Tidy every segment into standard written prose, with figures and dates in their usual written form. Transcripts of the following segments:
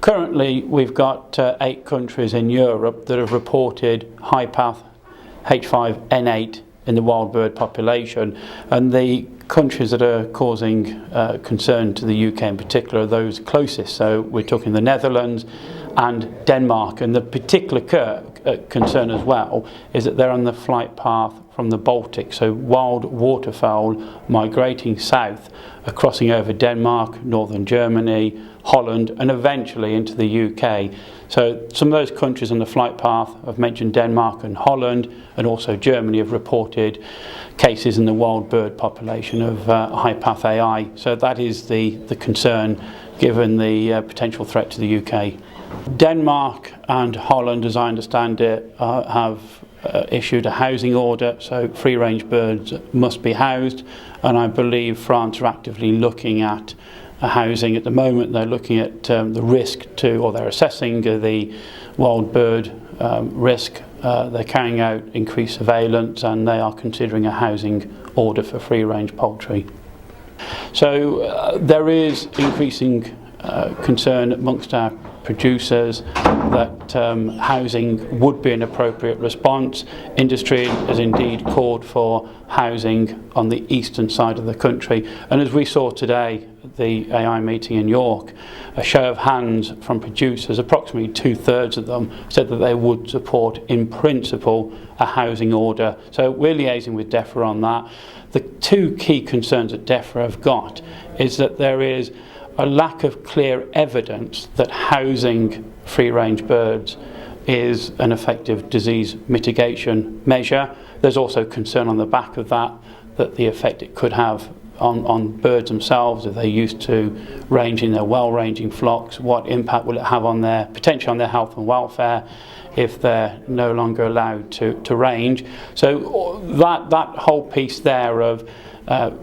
Currently, we've got 8 countries in Europe that have reported high path H5N8 in the wild bird population, and the countries that are causing concern to the UK in particular are those closest. So we're talking the Netherlands and Denmark, and the particular concern as well is that they're on the flight path from the Baltic, so wild waterfowl migrating south are crossing over Denmark, northern Germany, Holland, and eventually into the UK. So some of those countries on the flight path, I've mentioned Denmark and Holland, and also Germany, have reported cases in the wild bird population of high path AI. So that is the concern given the potential threat to the UK. Denmark and Holland, as I understand it, have issued a housing order, so free-range birds must be housed, and I believe France are actively looking at housing. At the moment they're looking at the risk to, or they're assessing the wild bird risk. They're carrying out increased surveillance, and they are considering a housing order for free-range poultry. So there is increasing concern amongst our producers that housing would be an appropriate response. Industry has indeed called for housing on the eastern side of the country, and as we saw today at the AI meeting in York, a show of hands from producers, approximately 2/3 of them said that they would support in principle a housing order. So we're liaising with Defra on that. The 2 key concerns that Defra have got is that there is a lack of clear evidence that housing free-range birds is an effective disease mitigation measure. There's also concern on the back of that the effect it could have on birds themselves if they're used to ranging their well-ranging flocks. What impact will it have on their potentially on their health and welfare if they're no longer allowed to range? So that whole piece there of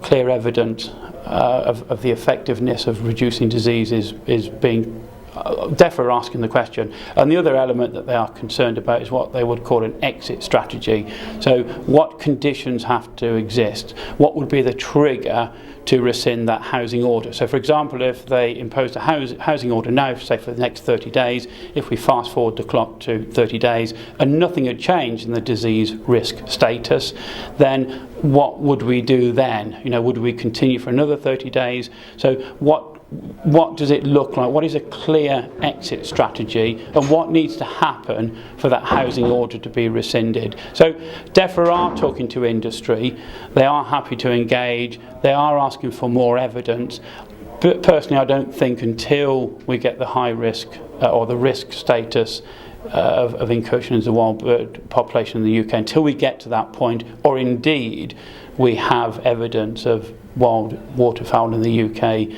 clear evidence of the effectiveness of reducing disease is being Defra asking the question. And the other element that they are concerned about is what they would call an exit strategy. So what conditions have to exist? What would be the trigger to rescind that housing order? So for example, if they imposed a housing order now, say for the next 30 days, if we fast forward the clock to 30 days and nothing had changed in the disease risk status, then what would we do then? You know, would we continue for another 30 days? So what does it look like? What is a clear exit strategy, and what needs to happen for that housing order to be rescinded? So Defra are talking to industry, they are happy to engage, they are asking for more evidence, but personally I don't think until we get the high risk or the risk status of incursion into the wild bird population in the UK, until we get to that point, or indeed we have evidence of wild waterfowl in the UK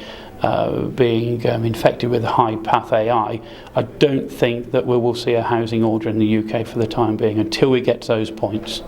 being infected with high path AI, I don't think that we will see a housing order in the UK for the time being until we get to those points.